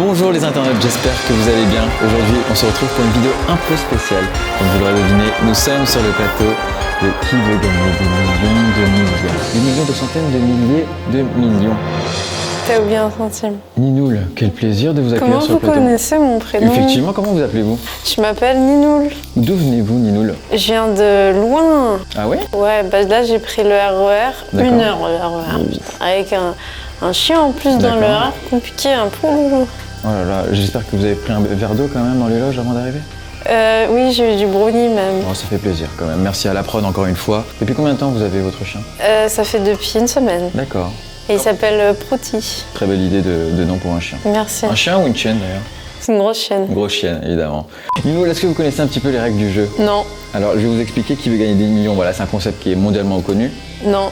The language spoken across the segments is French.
Bonjour les internautes, j'espère que vous allez bien. Aujourd'hui, on se retrouve pour une vidéo un peu spéciale. Comme vous l'aurez deviné, nous sommes sur le plateau de Qui veut gagner des millions de milliards. Des millions de centaines de milliers de millions. T'as oublié un centime. Ninoul, quel plaisir de vous accueillir Comment sur le vous plateau. connaissez mon prénom? Effectivement, comment vous appelez-vous? Je m'appelle Ninoul. D'où venez-vous, Ninoul? Je viens de loin. Ah ouais? Ouais, bah là j'ai pris le RER. D'accord. 1 heure le RER. Putain. Avec un chien en plus dans le D'accord. RER. Compliqué, un peu loulou. Oh là là, j'espère que vous avez pris un verre d'eau quand même dans les loges avant d'arriver. Oui, j'ai eu du brownie même. Oh, ça fait plaisir quand même. Merci à la prod encore une fois. Depuis combien de temps vous avez votre chien? Ça fait depuis une semaine. D'accord. Et il s'appelle Prouty. Très belle idée de nom pour un chien. Merci. Un chien ou une chienne d'ailleurs? C'est une grosse chienne. Une grosse chienne, évidemment. Ninoul, est-ce que vous connaissez un petit peu les règles du jeu? Non, Alors, je vais vous expliquer qui veut gagner des millions. Voilà, c'est un concept qui est mondialement connu. non.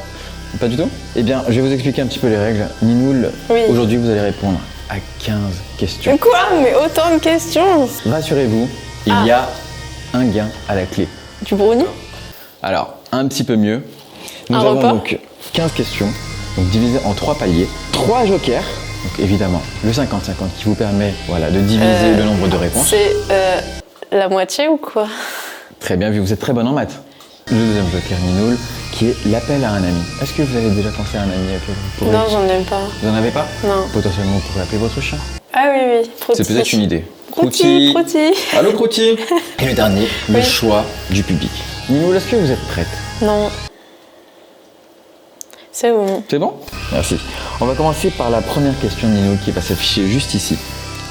Pas du tout? Eh bien, je vais vous expliquer un petit peu les règles. Ninoul, Oui. aujourd'hui, vous allez répondre à 15 questions. Mais quoi? Mais autant de questions. Rassurez-vous, il y a un gain à la clé. Du brownie? Alors, un petit peu mieux. Nous Un avons repas donc 15 questions, donc divisées en 3 paliers, 3 jokers. Donc évidemment, le 50-50 qui vous permet voilà, de diviser le nombre de réponses. C'est la moitié ou quoi? Très bien vu, vous êtes très bonne en maths. Le deuxième joker, Ninoul, qui est l'appel à un ami. Est-ce que vous avez déjà pensé à un ami avec lequel vous pourrez... Non, j'en ai pas. Vous n'en avez pas? Non. Potentiellement, vous pourrez appeler votre chien. Ah oui, oui. Prouty. C'est peut-être une idée. Prouty, Prouty. Allô, Prouty. Et le dernier, le Oui. choix du public. Ninoul, est-ce que vous êtes prête? Non. C'est bon. C'est bon? Merci. On va commencer par la première question de Ninoul qui va s'afficher juste ici.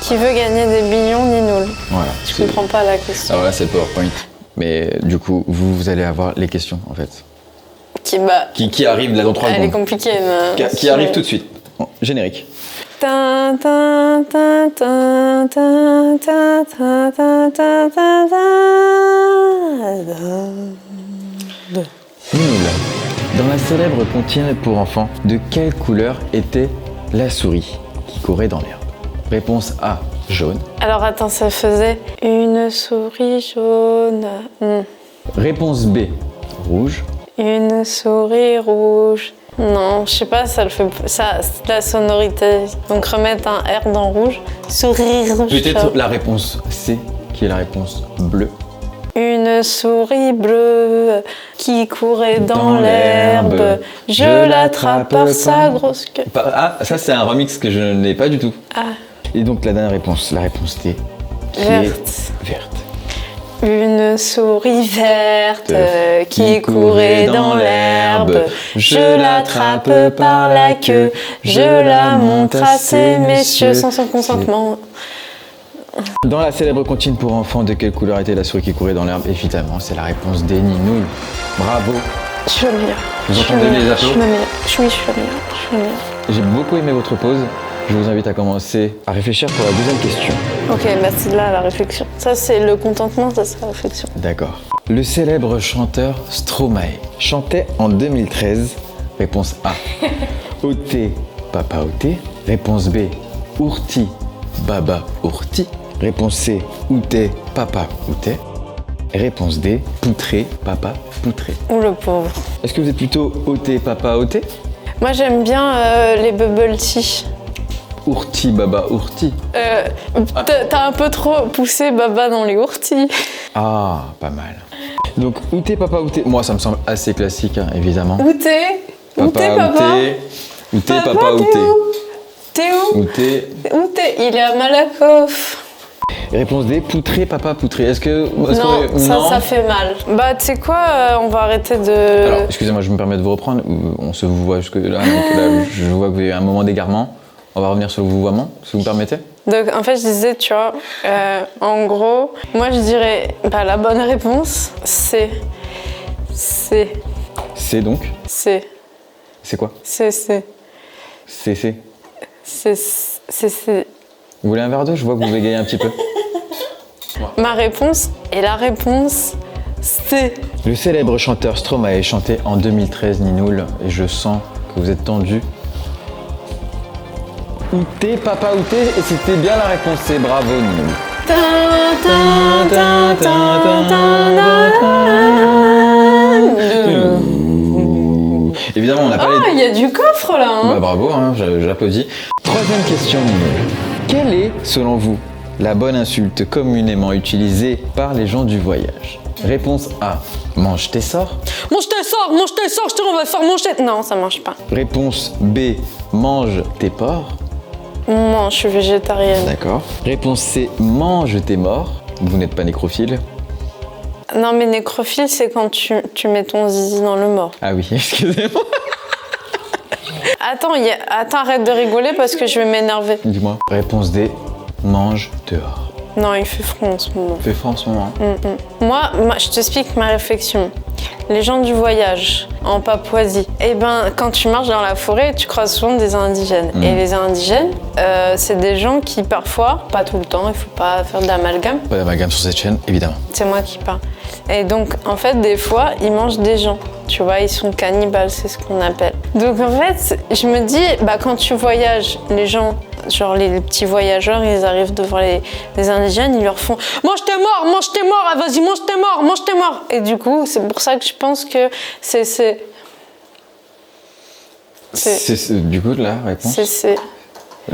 Qui veut gagner des millions, Ninoul? Voilà. Je comprends pas la question. Ah voilà, c'est le PowerPoint. Mais du coup, vous allez avoir les questions en fait. Qui arrivent là dans 3 Elle est secondes. compliquée. Qui arrivent tout de suite. Bon, générique. Tin, tin, tin, tin, tin, tin, tin, tin, tin, tin, tin. Ninoul, dans la célèbre comptine pour enfants, de quelle couleur était la souris qui courait dans l'herbe? Réponse A, jaune. Alors attends, ça faisait une souris jaune. Réponse B, rouge. Une souris rouge. Non, je sais pas, ça le fait. Ça, c'est de la sonorité. Donc remettre un R dans rouge. Souris rouge. Peut-être la réponse C, qui est la réponse bleue. Une souris bleue qui courait dans Dans l'herbe. l'herbe. Je l'attrape par sa grosse queue. Ah, ça c'est un remix que je n'ai pas du tout. Ah, Et donc la dernière réponse, la réponse D, qui Verte. est verte. une souris verte qui courait dans l'herbe. Je l'attrape par la queue. Je la montre à ces messieurs sans son consentement. Dans la célèbre comptine pour enfants, de quelle couleur était la souris qui courait dans l'herbe? Évidemment, c'est la réponse D, Ninoul. Bravo. Je suis la meilleure. Vous entendez les Je applaudissements? suis la meilleure. Oui, je suis la meilleure. Je suis la meilleure. J'ai beaucoup aimé votre pause. Je vous invite à commencer à réfléchir pour la deuxième question. Ok, bah c'est là la réflexion. Ça c'est le contentement, ça c'est la réflexion. D'accord. Le célèbre chanteur Stromae chantait en 2013. Réponse A. Oté, papa Oté. Réponse B. Ourti, baba Ourti. Réponse C. Outé, papa Outé. Réponse D. Poutré, papa Poutré. Ou le pauvre. Est-ce que vous êtes plutôt Oté, papa Oté? Moi j'aime bien les bubble tea. Ourti, baba Ourti. T'as un peu trop poussé Baba dans les ourtis. Ah, pas mal. Donc, Outé, papa Outé. Moi, ça me semble assez classique, hein, évidemment. Où t'es? Où t'es papa? Outé. Outé, Papa, papa t'es Outé. où? T'es où? Outé. Où t'es? Il est à Malakoff. Réponse D, poutré, papa poutré. Est-ce que. Non, ça fait mal. Bah, tu sais quoi, on va arrêter de. Alors, excusez-moi, je me permets de vous reprendre. On se vous voit jusque-là. Donc là, je vois que vous avez un moment d'égarement. On va revenir sur le vouvoiement, si vous me permettez. Donc, en fait, je disais, tu vois, en gros, moi je dirais, bah, la bonne réponse, c'est. C'est donc. C'est C'est quoi? C'est. Vous voulez un verre d'eau? Je vois que vous bégayez un petit peu. Ma réponse est la réponse c'est. Le célèbre chanteur Stromae chantait en 2013, Ninoul, et je sens que vous êtes tendu. Outé, papa Outé, et c'était bien la réponse C. Bravo, Ninoul. Évidemment, on n'a pas Ah, il y a du coffre là, hein. Bah, bravo, hein, j'applaudis. Troisième question, Ninoul. Quelle est, selon vous, la bonne insulte communément utilisée par les gens du voyage? Réponse A, mange tes sorts. Mange tes sorts, je te on va faire manger. Non, ça marche pas. Réponse B, mange tes porcs. Non, je suis végétarienne. D'accord. Réponse C, mange tes morts. Vous n'êtes pas nécrophile? Non, mais nécrophile, c'est quand tu mets ton zizi dans le mort. Ah oui, excusez-moi. Attends, arrête de rigoler parce que je vais m'énerver. Dis-moi. Réponse D, mange dehors. Non, il fait froid en ce moment. Il fait froid en ce moment. Moi, je t'explique ma réflexion. Les gens du voyage en Papouasie, quand tu marches dans la forêt, tu croises souvent des indigènes. Et les indigènes, c'est des gens qui parfois, pas tout le temps, il faut pas faire d'amalgame. Pas d'amalgame sur cette chaîne, évidemment. C'est moi qui parle. Et donc, en fait, des fois, ils mangent des gens. Tu vois, ils sont cannibales, c'est ce qu'on appelle. Donc, en fait, je me dis, quand tu voyages, les gens, genre les petits voyageurs, ils arrivent devant les indigènes, ils leur font « Mange tes morts, ah, vas-y, mange tes morts !» Et du coup, c'est pour ça que je pense que c'est du coup, la réponse c'est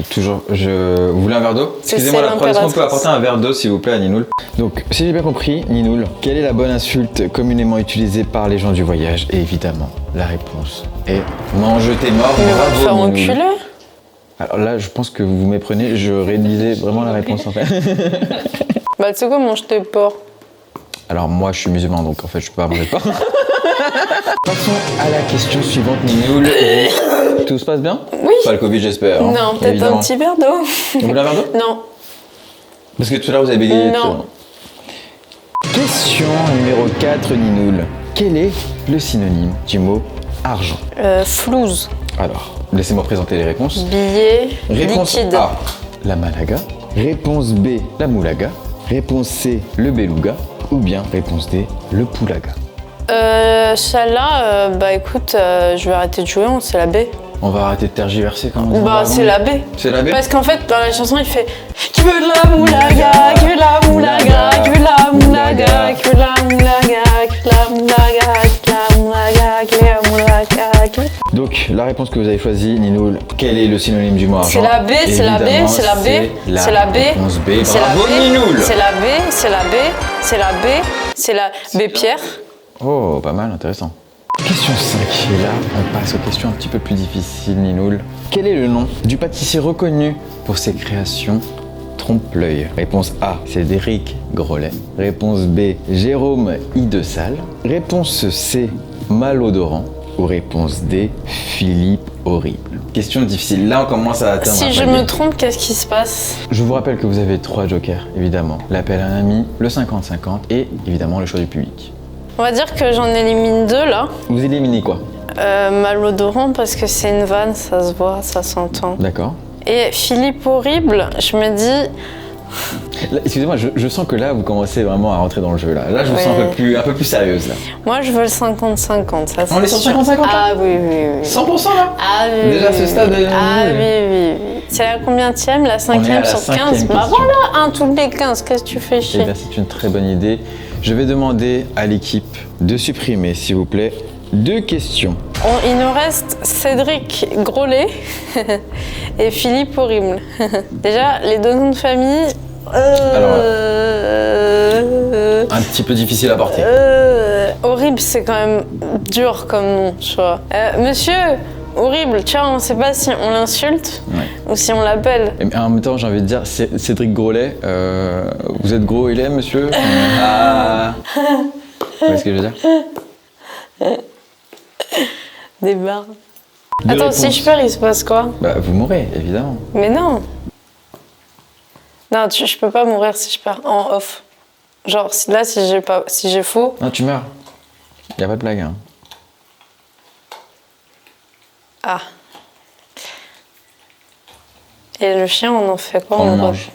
Toujours, vous voulez un verre d'eau? Excusez-moi, est-ce qu'on peut apporter un verre d'eau, s'il vous plaît, à Ninoul? Donc, si j'ai bien compris, Ninoul, quelle est la bonne insulte communément utilisée par les gens du voyage? Et évidemment, la réponse est « mange tes morts ». Mais va te faire enculer. Alors là, je pense que vous vous méprenez, je réalisais vraiment la réponse en fait. Tu sais quoi, mange tes porcs. Alors moi, je suis musulman, donc en fait, je peux pas manger de porc. Passons à la question suivante, Ninoul. Tout se passe bien? Oui. Pas le Covid, j'espère. Hein, non, peut-être évidemment. un petit verre d'eau. Vous voulez un verre d'eau? Non. Parce que tout à l'heure, vous avez bégayé. Non. Question numéro 4, Ninoul. Quel est le synonyme du mot argent? Flouze. Alors, laissez-moi présenter les réponses. Billet Réponse liquide. A, la malaga. Réponse B, la moulaga. Réponse C, le beluga. Ou bien réponse D, le poulaga. Celle-là, écoute, je vais arrêter de jouer, c'est la B. On va arrêter de tergiverser quand même. C'est la B. C'est la B? Parce qu'en fait, dans la chanson, il fait qui veut de la moulaga, qui veut de la moulaga, qui veut de la moulaga, qui veut de la moulaga, qui veut de la moulaga, qui veut de la moulaga, qui veut de la moulaga. Donc, la réponse que vous avez choisie, Ninoul, quel est le synonyme du mot argent? C'est la B, c'est la B, c'est la B, c'est la B. Réponse B. C'est la Bravo, B, Ninoul! c'est la B, c'est la B, c'est la B, c'est la B Pierre. Oh, pas mal, intéressant. Question 5, et là, on passe aux questions un petit peu plus difficiles, Ninoul. Quel est le nom du pâtissier reconnu pour ses créations trompe-l'œil? Réponse A, Cédric Grolet. Réponse B, Jérôme Idessal. Réponse C, Malodorant. Ou réponse D, Philippe Horrible. Question difficile, là on commence à atteindre Si je me trompe, qu'est-ce qui se passe? Je vous rappelle que vous avez 3 jokers, évidemment. L'appel à un ami, le 50-50 et évidemment le choix du public. On va dire que j'en élimine 2 là. Vous éliminez quoi? Malodorant parce que c'est une vanne, ça se voit, ça s'entend. D'accord. Et Philippe Horrible, je me dis... Là, excusez-moi, je sens que là vous commencez vraiment à rentrer dans le jeu là. Là je vous sens un peu plus sérieuse là. Moi je veux le 50-50. Ça, on est sur 50-50 là? Ah oui, oui, oui. 100% là? Ah oui. Déjà oui, ce stade de... Ah oui, oui, oui. C'est la combienième? La 5e sur 15? Bah voilà, tous les 15, qu'est-ce que tu fais chier? Eh bien c'est une très bonne idée. Je vais demander à l'équipe de supprimer s'il vous plaît 2 questions. Il nous reste Cédric Grolet et Philippe Horrible. Déjà, les 2 noms de famille... Alors, un petit peu difficile à porter. Horrible, c'est quand même dur comme nom, tu vois. Monsieur Horrible, tu vois, on sait pas si on l'insulte ou si on l'appelle. Et en même temps, j'ai envie de dire, Cédric Grolet, vous êtes gros et laid, monsieur? Vous voyez ce que je veux dire? Des barres. Attends, si je perds, il se passe quoi? Bah, vous mourrez, évidemment. Mais non. Non, je peux pas mourir si je perds en off. Genre, si j'ai faux... Non, tu meurs. Y a pas de blague, hein. Ah. Et le chien, on en fait quoi? On le mange.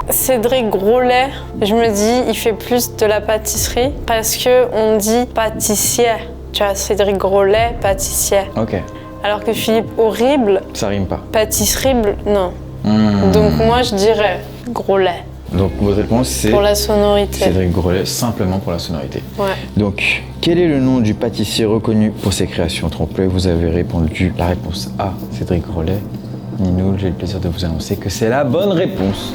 Cédric Grolet, je me dis, il fait plus de la pâtisserie parce que on dit pâtissier. Tu vois, Cédric Grolet, pâtissier. Ok. Alors que Philippe Horrible... Ça rime pas. Pâtisserie, non. Donc moi, je dirais Grolet. Donc votre réponse, c'est... Pour la sonorité. Cédric Grolet, simplement pour la sonorité. Ouais. Donc, quel est le nom du pâtissier reconnu pour ses créations trompe-l'œil? Vous avez répondu la réponse A, Cédric Grolet. Ninoul, j'ai le plaisir de vous annoncer que c'est la bonne réponse.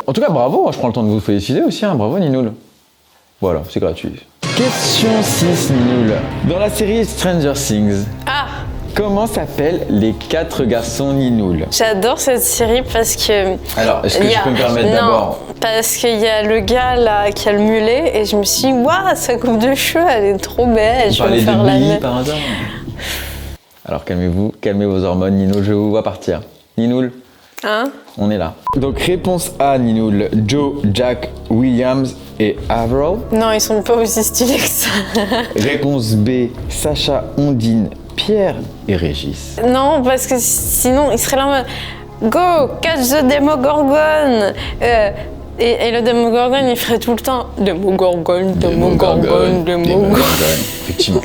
En tout cas, bravo, je prends le temps de vous féliciter aussi, hein. Bravo Ninoul. Voilà, c'est gratuit. Question 6, Ninoul. Dans la série Stranger Things, comment s'appellent les 4 garçons Ninoul? J'adore cette série parce que... Alors, est-ce que je peux me permettre d'abord? Parce qu'il y a le gars là qui a le mulet et je me suis dit, waouh, sa coupe de cheveux, elle est trop belle. Je vais me faire la même. Par hasard. Alors calmez-vous, calmez vos hormones, Ninoul, je vous vois partir. Ninoul, on est là. Donc réponse A, Ninoul, Joe, Jack, Williams et Avril. Non, ils sont pas aussi stylés que ça. Réponse B, Sacha, Ondine, Pierre et Régis. Non, parce que sinon, ils seraient là en mode Go, catch the Demogorgon. Et le Demogorgon, il ferait tout le temps Demogorgon. Effectivement.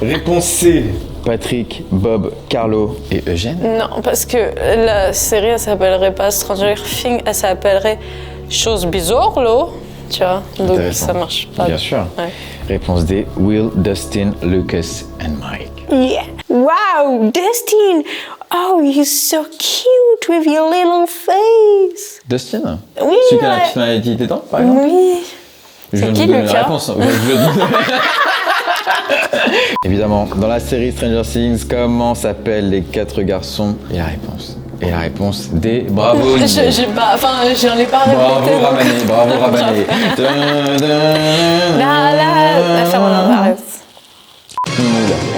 Réponse C, Patrick, Bob, Carlo et Eugène. Non, parce que la série, elle s'appellerait pas Stranger Things, elle s'appellerait Chose bizarre, là. Tu vois, donc ça marche pas. Bien sûr. Ouais. Réponse D, Will, Dustin, Lucas and Mike. Yeah. Wow, Dustin! Oh, you're so cute with your little face. Dustin? Oui. Celui qui a la petite maladie des dents, par exemple? Oui. Je viens de vous donner la réponse. Évidemment, dans la série Stranger Things, comment s'appellent les 4 garçons? Et la réponse D. Bravo. J'ai pas, enfin, j'en ai pas répété. Bravo Ramané.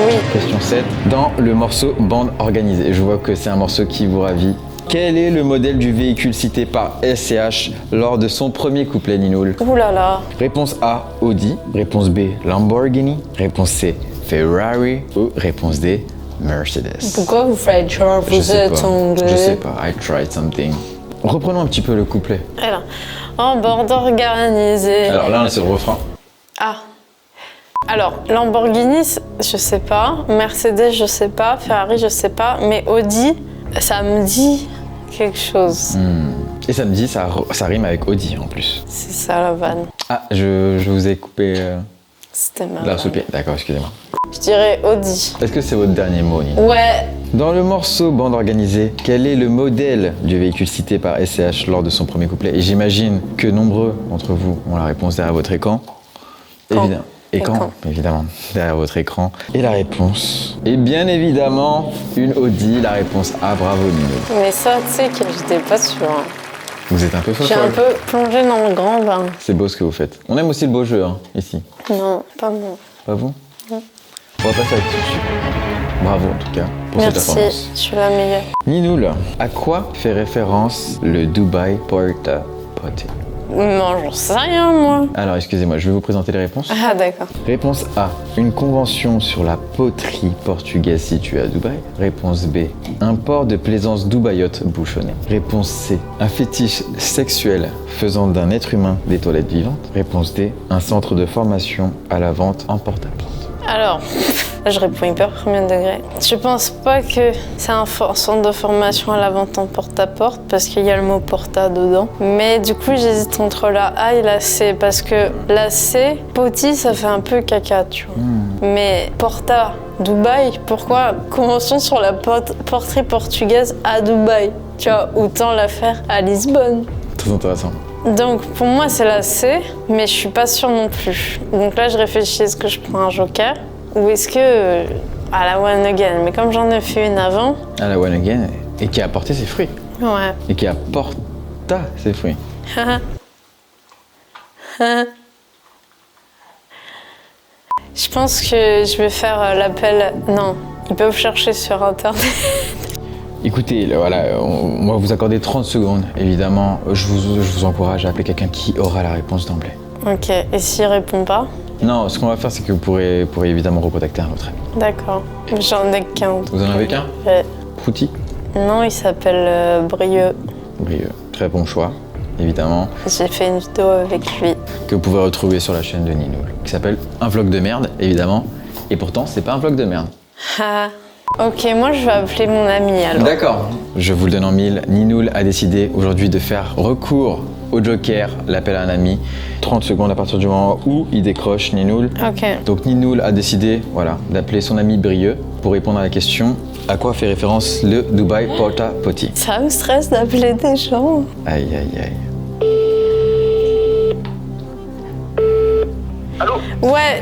Oui. Question 7. Dans le morceau Bande organisée, je vois que c'est un morceau qui vous ravit. Quel est le modèle du véhicule cité par SCH lors de son premier couplet, Ninoul? Ouh là là. Réponse A, Audi. Réponse B, Lamborghini. Réponse C, Ferrari. Ou réponse D, Mercedes. Pourquoi vous faites genre vous êtes anglais? Je sais pas, I tried something. Reprenons un petit peu le couplet. Alors, en bande organisée. Alors là, on est sur le refrain. Alors, Lamborghini, je sais pas. Mercedes, je sais pas. Ferrari, je sais pas. Mais Audi, ça me dit quelque chose. Et ça me dit, ça rime avec Audi en plus. C'est ça la vanne. Je vous ai coupé C'était ma la soupière. D'accord, excusez-moi. Je dirais Audi. Est-ce que c'est votre dernier mot, Nino? Ouais. Dans le morceau Bande organisée, quel est le modèle du véhicule cité par SCH lors de son premier couplet? Et j'imagine que nombreux d'entre vous ont la réponse derrière votre écran. Évidemment, derrière votre écran. Et la réponse est bien évidemment une Audi, la réponse A. Bravo, Nino. Mais ça, tu sais que j'étais pas sûre. Vous êtes un peu folle. J'ai un peu plongé dans le grand bain. C'est beau ce que vous faites. On aime aussi le beau jeu, hein, ici. Non, pas moi. Pas vous? Non. On va passer à tout de suite. Bravo en tout cas pour cette performance. Merci, je suis la meilleure. Ninoul, à quoi fait référence le Dubai Porta Potty? Non, j'en sais rien, moi. Alors, excusez-moi, je vais vous présenter les réponses. Ah, d'accord. Réponse A, une convention sur la poterie portugaise située à Dubaï. Réponse B, un port de plaisance dubaïote bouchonné. Réponse C, un fétiche sexuel faisant d'un être humain des toilettes vivantes. Réponse D, un centre de formation à la vente en porte-à-porte. Alors, je réponds hyper premier degré. Je pense pas que c'est un centre de formation à la vente en porte-à-porte parce qu'il y a le mot porta dedans. Mais du coup, j'hésite entre la A et la C parce que la C, potty, ça fait un peu caca, tu vois. Mais porta, Dubaï, pourquoi convention sur la poterie portugaise à Dubaï? Tu vois, autant la faire à Lisbonne. Très intéressant. Donc pour moi c'est la C, mais je suis pas sûre non plus. Donc là je réfléchis, est-ce que je prends un joker ou est-ce que à la one again? Mais comme j'en ai fait une avant... À la one again, et qui a apporté ses fruits. Ouais. Et qui apporta ses fruits. Je pense que je vais faire l'appel... Non, ils peuvent chercher sur internet. Écoutez, voilà, on va vous accorder 30 secondes. Évidemment, je vous encourage à appeler quelqu'un qui aura la réponse d'emblée. Ok, et s'il répond pas? Non, ce qu'on va faire, c'est que vous pourrez évidemment recontacter un autre ami. D'accord, j'en ai qu'un. Vous en avez qu'un? Ouais. Frouti? Non, il s'appelle Brieux. Brieux, très bon choix, évidemment. J'ai fait une vidéo avec lui. Que vous pouvez retrouver sur la chaîne de Ninoul, qui s'appelle Un vlog de merde, évidemment. Et pourtant, c'est pas un vlog de merde. Ok, moi je vais appeler mon ami alors. D'accord. Je vous le donne en mille. Ninoul a décidé aujourd'hui de faire recours au joker, l'appel à un ami. 30 secondes à partir du moment où il décroche Ninoul. Ok. Donc Ninoul a décidé d'appeler son ami Brieux pour répondre à la question à quoi fait référence le Dubaï Porta Potty. Ça me stresse d'appeler des gens. Aïe aïe aïe. Allô? Ouais,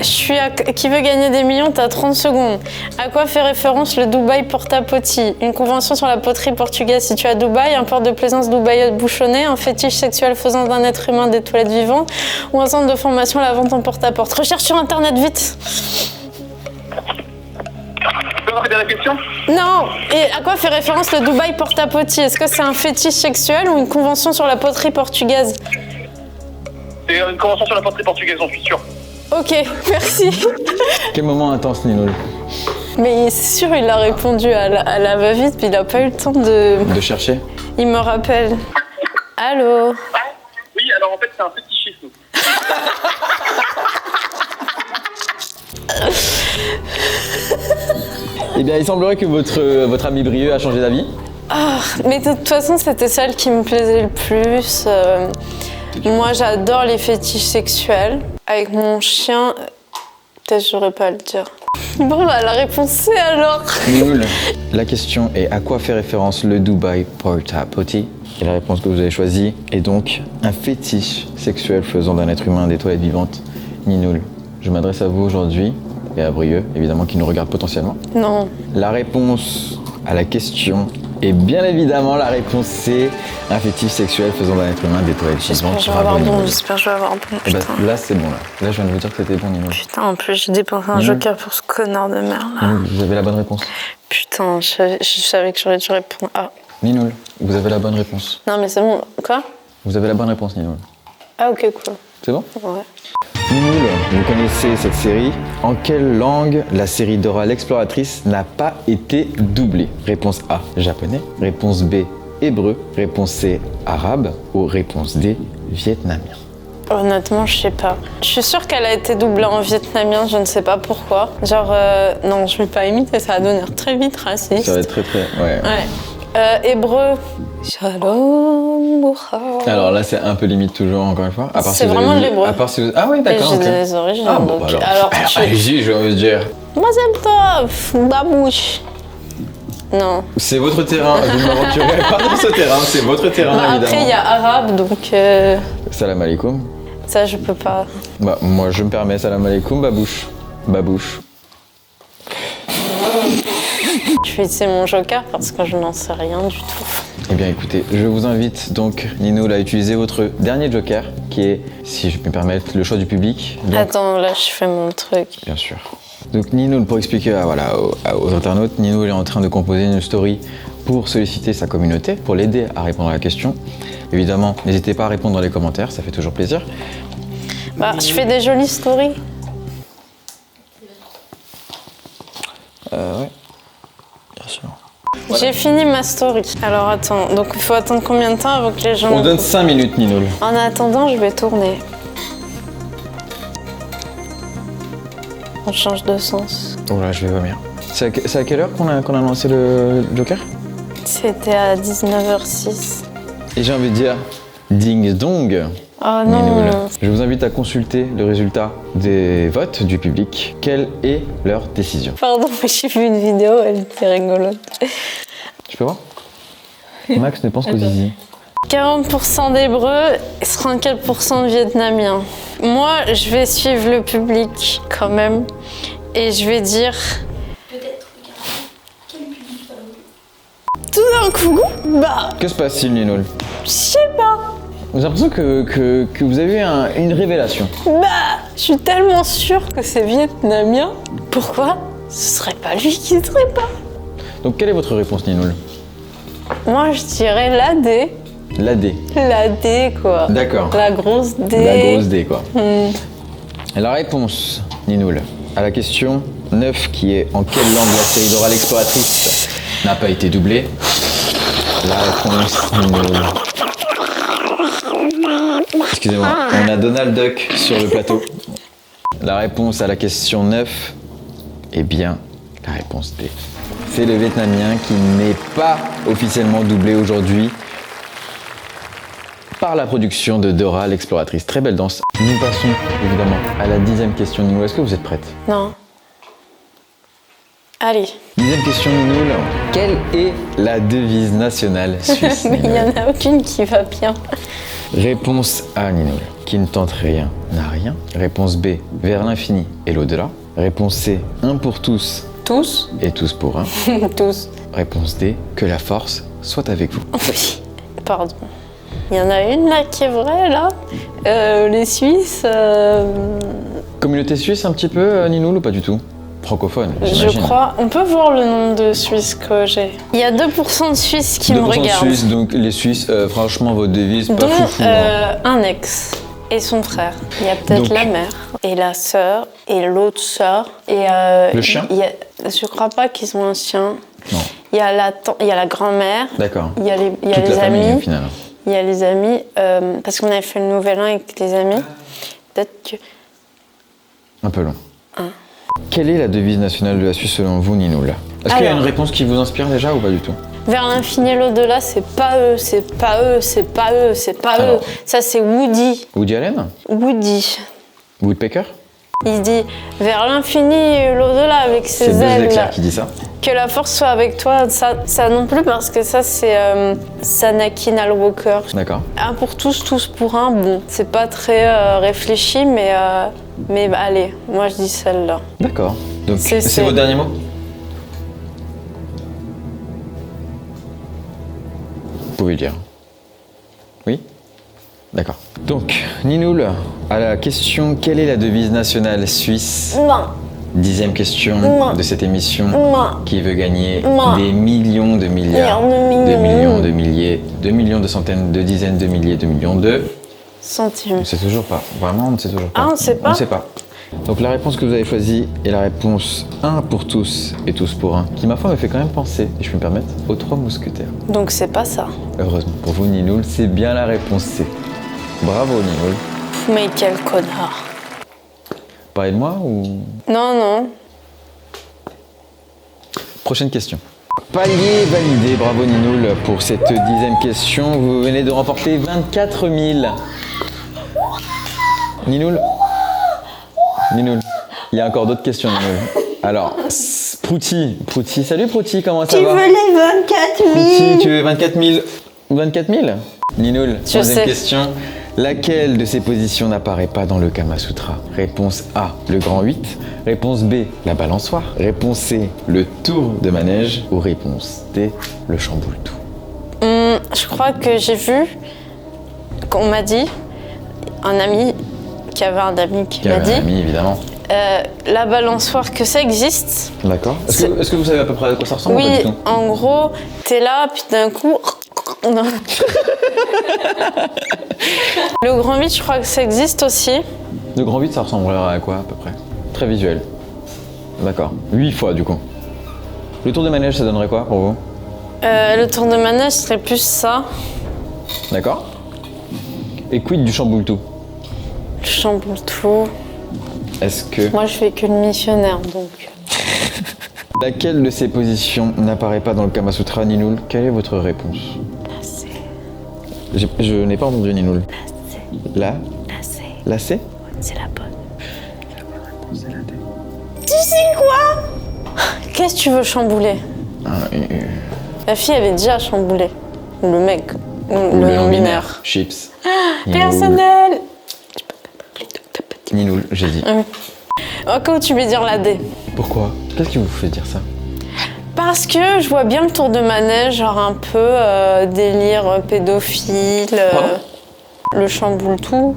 qui veut gagner des millions, t'as 30 secondes. À quoi fait référence le Dubaï Porta Potty? Une convention sur la poterie portugaise située à Dubaï, un port de plaisance Dubaï bouchonné, un fétiche sexuel faisant d'un être humain des toilettes vivantes ou un centre de formation à la vente en porte-à-porte. Recherche sur internet, vite. Tu peux avoir des répétitions? Non. Et à quoi fait référence le Dubaï Porta Potty? Est-ce que c'est un fétiche sexuel ou une convention sur la poterie portugaise? C'est une convention sur la poterie portugaise, j'en suis sûr. Ok, merci. Quel moment intense Ninoul. Mais c'est sûr, il a répondu à la va-vite, puis il a pas eu le temps de... De chercher? Il me rappelle. Allô? Oui, alors en fait, c'est un fétichisme. Eh bien, il semblerait que votre ami Brieux a changé d'avis. Ah, mais de toute façon, c'était celle qui me plaisait le plus. Moi, j'adore les fétiches sexuels. Avec mon chien, peut-être je saurais pas le dire. Bon, bah, la réponse c'est alors. Ninoul, la question est à quoi fait référence le Dubaï Porta Potty? Et la réponse que vous avez choisie est donc un fétiche sexuel faisant d'un être humain des toilettes vivantes. Ninoul, je m'adresse à vous aujourd'hui et à Brieux, évidemment, qui nous regarde potentiellement. Non. La réponse à la question est bien évidemment la réponse C, un fétiche sexuel faisant d'un être humain des toilettes vivantes. J'espère que je vais avoir bon. Eh ben, Putain. là, c'est bon, là. Là, je viens de vous dire que c'était bon, Ninoul. Putain, en plus, j'ai dépensé un joker pour ce connard de merde. Là. Ninoul, vous avez la bonne réponse. Putain, je savais que j'aurais dû répondre. Ah. Ninoul, vous avez la bonne réponse. Non, mais c'est bon. Quoi? Vous avez la bonne réponse, Ninoul. Ah, ok, cool. C'est bon? Ouais. Ninoul, vous connaissez cette série. En quelle langue la série Dora l'exploratrice n'a pas été doublée? Réponse A, japonais. Réponse B, hébreu. Réponse C, arabe. Ou réponse D, vietnamien. Honnêtement, je sais pas. Je suis sûre qu'elle a été doublée en vietnamien, je ne sais pas pourquoi. Genre, non, je vais pas imiter, ça va devenir très vite raciste. Ça va être très. Ouais. Ouais. Hébreu. Shalom. Boucha. Alors là, c'est un peu limite toujours, encore une fois. À part C'est si vous vraiment avez de vu- l'hébreu. À part si vous... Ah oui, Et d'accord. j'ai ok. des origines. Ah bon, donc, bah alors allez-y, j'ai envie de dire. Mazel tov, babouche. Non. C'est votre terrain, vous ne m'aventurez pas dans ce terrain, c'est votre terrain, Bah, évidemment. après, il y a arabe, donc Salam alaikum. ça, je peux pas. Bah, moi, je me permets, salam alaikum, babouche. Babouche. Je vais utiliser mon joker parce que je n'en sais rien du tout. Eh bien, écoutez, je vous invite donc, Ninoul, à utiliser votre dernier joker, qui est, si je peux me permettre, le choix du public. Donc, Attends, là, je fais mon truc. bien sûr. Donc, Ninoul, pour expliquer aux internautes, Ninoul est en train de composer une story pour solliciter sa communauté, pour l'aider à répondre à la question. Évidemment, n'hésitez pas à répondre dans les commentaires, ça fait toujours plaisir. Bah, je fais des jolies stories. Ouais. Bien sûr. J'ai fini ma story. Alors attends, donc il faut attendre combien de temps avant que les gens... On donne 5 minutes, Ninoul. En attendant, je vais tourner. On change de sens. Oh là, je vais vomir. C'est à quelle heure qu'on a lancé le joker? C'était à 19h06. Et j'ai envie de dire, ding dong. Oh non. Ninoul. Je vous invite à consulter le résultat des votes du public. Quelle est leur décision? Pardon, mais j'ai vu une vidéo, elle était rigolote. Je peux voir? Max ne pense qu'aux zizi. 40% d'hébreux et 34% de vietnamiens. Moi, je vais suivre le public quand même. Et je vais dire... Peut-être, regarde, quel public va Tout d'un coup, bah, Que se passe-t-il, Ninoul? je sais pas. J'ai l'impression que vous avez eu une révélation. Bah, je suis tellement sûre que c'est vietnamien. Pourquoi ce serait pas lui qui serait pas? Donc, quelle est votre réponse, Ninoul? Moi, je dirais la D. La D. La D, quoi. D'accord. La grosse D. La grosse D, quoi. Et la réponse, Ninoul, à la question 9, qui est en quelle langue la série Dora l'exploratrice n'a pas été doublée? La réponse, Ninoul. Excusez-moi, on a Donald Duck sur le plateau. La réponse à la question 9 est bien la réponse D. C'est le vietnamien qui n'est pas officiellement doublé aujourd'hui par la production de Dora l'exploratrice. Très belle danse. Nous passons évidemment à la 10e question. Ninoul, est-ce que vous êtes prête? Non. Allez. 10e question, Ninoul. Quelle est la devise nationale suisse? Mais il n'y en a aucune qui va bien. Réponse A, Ninoul. Qui ne tente rien n'a rien. Réponse B, vers l'infini et l'au-delà. Réponse C, un pour tous Tous? et tous pour un. Tous. Réponse D, que la force soit avec vous. Oui. Pardon. Il y en a une là qui est vraie là. Les Suisses. Communauté suisse un petit peu, Ninoul, ou pas du tout? Francophone, Je j'imagine. crois. On peut voir le nombre de Suisses que j'ai. Il y a 2% de Suisses qui me 2% de regardent. Suisse, donc les Suisses, franchement, votre devise, pas Dont foufou. Hein. un ex et son frère. Il y a peut-être Donc- la mère et la sœur et l'autre sœur. Et Le chien? Je crois pas qu'ils ont un chien. Non, Il y a il y a la grand-mère. d'accord. Il y a les, il y a Toute les la famille, au amis. final. Il y a les amis. Parce qu'on avait fait le nouvel an avec les amis. Peut-être que. Un peu long. Quelle est la devise nationale de la Suisse selon vous, Ninoul? Est-ce qu'il y a Alors. une réponse qui vous inspire déjà ou pas du tout? Vers l'infini et l'au-delà, c'est pas eux, c'est pas eux, c'est pas eux, c'est pas Alors. eux. Ça, c'est Woody. Woody Allen? Woody. Woodpecker? Il dit vers l'infini et l'au-delà avec C'est ses Buzz ailes. l'éclair qui dit ça. Que la force soit avec toi, ça non plus, parce que ça, c'est Anakin Skywalker. D'accord. Un pour tous, tous pour un. Bon, c'est pas très réfléchi, mais bah, allez, moi je dis celle-là. D'accord. Donc, C'est- c'est votre dernier mot? Vous pouvez le dire. Oui? D'accord. Donc, Ninoul, à la question quelle est la devise nationale suisse? Non, 10e question Non. de cette émission. non. Qui veut gagner Non. des millions de milliards, Millions de de millions. millions de milliers, de millions de centaines, de dizaines de milliers, de millions de... Centimes. On ne sait toujours pas. Vraiment, on ne sait toujours pas. Ah, on ne sait pas On ne sait pas. Donc la réponse que vous avez choisie est la réponse 1 pour tous et tous pour un, qui ma foi me fait quand même penser, si je peux me permettre, aux 3 mousquetaires. Donc c'est pas ça. Heureusement pour vous, Ninoul, c'est bien la réponse C. Bravo, Ninoul. Mais quel connard. Parlez de moi ou... Non, non. Prochaine question. Palier validé, bravo Ninoul pour cette 10e question. Vous venez de remporter 24 000. Ninoul, il y a encore d'autres questions, Ninoul. Alors, Prouty, salut Prouty, comment ça va? les 24 Prouty, tu veux 24 000? 24 000? Ninoul, Je 3e sais. question. Laquelle de ces positions n'apparaît pas dans le Kama Sutra? Réponse A, le grand 8. Réponse B, la balançoire. Réponse C, le tour de manège. Ou réponse D, le chamboule-tout. Je crois que j'ai vu qu'on m'a dit, un ami, qui avait un ami qui Qui m'a avait un dit, ami, évidemment. la balançoire, que ça existe. D'accord. Est-ce que vous savez à peu près à quoi ça ressemble ou pas Oui, du tout? en gros, t'es là, puis d'un coup... Non. Le grand 8, je crois que ça existe aussi. Le grand 8, ça ressemblerait à quoi à peu près? Très visuel. D'accord. 8 fois du coup. Le tour de manège, ça donnerait quoi pour vous? Le tour de manège serait plus ça. D'accord. Et quid du chamboule-tout? Le chamboule tout. Est-ce que... Moi, je fais que le missionnaire, donc... Laquelle de ces positions n'apparaît pas dans le Kama Sutra, Ninoul? Quelle est votre réponse? Je n'ai pas entendu, Ninoul. La? La C? C'est la bonne. Tu sais quoi? Qu'est-ce que tu veux chambouler? La fille avait déjà chamboulé. Ou le mec. Ou le non-binaire. Chips. Personnel. Ninoul, j'ai dit. Encore tu veux dire la D. Pourquoi? Qu'est-ce qui vous fait dire ça? Parce que je vois bien le tour de manège, genre un peu délire pédophile. Pardon Le chamboule tout.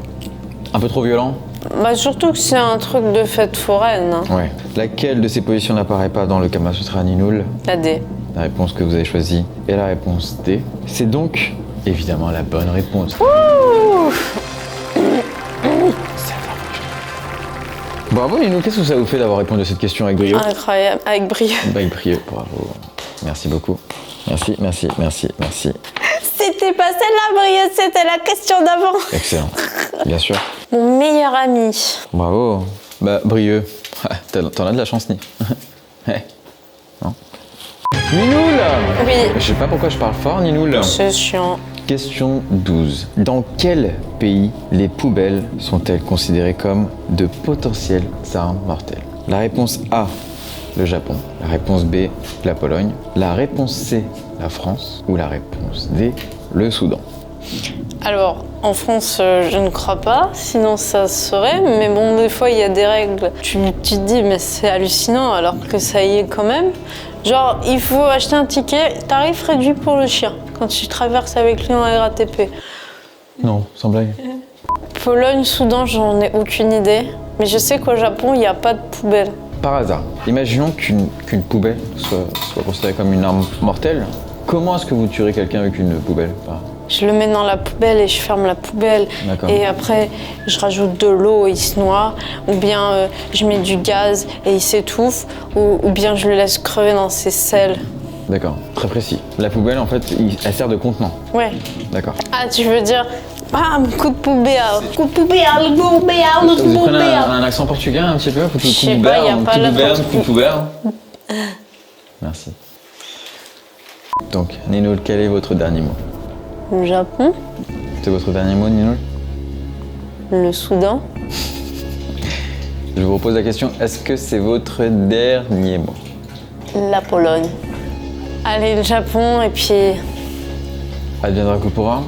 Un peu trop violent? Bah surtout que c'est un truc de fête foraine. Hein. Ouais. Laquelle de ces positions n'apparaît pas dans le Kama Sutra, Ninoul? La D. La réponse que vous avez choisie est la réponse D. C'est donc évidemment la bonne réponse. Bravo Ninoul, qu'est-ce que ça vous fait d'avoir répondu à cette question avec brio? Incroyable. Avec brio. Avec brio, bravo. Merci beaucoup. Merci. C'était pas celle-là, brio, c'était la question d'avant. Excellent. Bien sûr. Mon meilleur ami. Bravo. Bah, Brieux. T'en as de la chance, Ni. Ouais. Non. Ninoul! Oui. Je sais pas pourquoi je parle fort, Ninoul. C'est chiant. Question 12. Dans quel pays les poubelles sont-elles considérées comme de potentielles armes mortelles? La réponse A, le Japon. La réponse B, la Pologne. La réponse C, la France. Ou la réponse D, le Soudan. Alors, en France, je ne crois pas, sinon ça se saurait. Mais bon, des fois, il y a des règles. Tu te dis, mais c'est hallucinant, alors que ça y est quand même. Genre, il faut acheter un ticket, tarif réduit pour le chien, quand tu traverses avec lui en RATP. Non, sans blague. Pologne, Soudan, j'en ai aucune idée. Mais je sais qu'au Japon, il n'y a pas de poubelle. Par hasard, imaginons qu'une poubelle soit considérée comme une arme mortelle. Comment est-ce que vous tuerez quelqu'un avec une poubelle? Je le mets dans la poubelle et je ferme la poubelle. D'accord. Et après, je rajoute de l'eau et il se noie. Ou bien je mets du gaz et il s'étouffe. Ou bien je le laisse crever dans ses selles. D'accord, très précis. La poubelle, en fait, elle sert de contenant. Ouais. D'accord. Ah, tu veux dire, bam, coup de poubelle. Coup de poubelle, coup de poubelle, Vous prenez un accent portugais un petit peu? Je sais pas, y a pas la poubelle. Merci. Donc, Ninoul, quel est votre dernier mot? Le Japon, C'est votre dernier mot, Ninoul? le Soudan. Je vous repose la question, est-ce que c'est votre dernier mot? La Pologne. Allez, le Japon et puis Adviendra que pourra?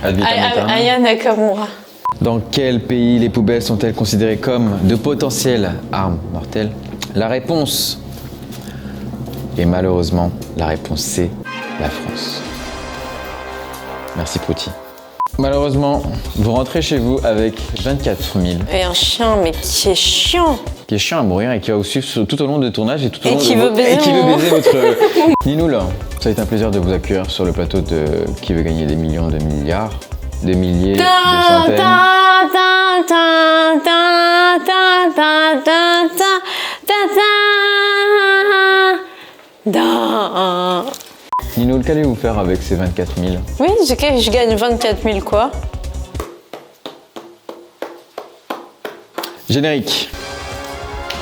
Ad vitam aeternam. Aya Nakamura. Dans quel pays les poubelles sont-elles considérées comme de potentielles armes mortelles? La réponse est malheureusement la réponse C, la France. Merci Prouty. Malheureusement, vous rentrez chez vous avec 24 000. Et un chien, mais qui est chiant. Qui est chiant à mourir et qui va vous suivre tout au long du tournage et tout au long qui de veut baiser et qui veut mon- baiser votre Ninoul. Ça a été un plaisir de vous accueillir sur le plateau de Qui veut gagner des millions, de milliards, des milliers, des centaines. Ninoul, qu'allez-vous faire avec ces 24 000? Oui, je gagne 24 000 quoi? Générique.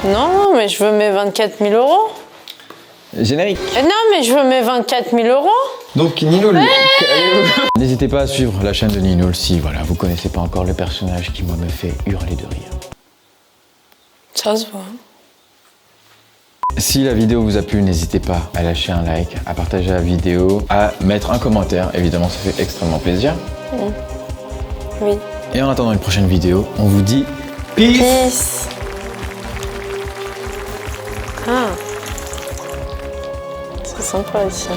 Non, mais je veux mes 24 000 euros. Générique. Non, mais je veux mes 24 000 euros. Donc Ninoul, n'hésitez pas à suivre la chaîne de Ninoul si voilà, vous connaissez pas encore le personnage qui moi me fait hurler de rire. Ça se voit. Si la vidéo vous a plu, n'hésitez pas à lâcher un like, à partager la vidéo, à mettre un commentaire. Évidemment, ça fait extrêmement plaisir. Oui. Et en attendant une prochaine vidéo, on vous dit peace. Peace. Ah. C'est sympa ici.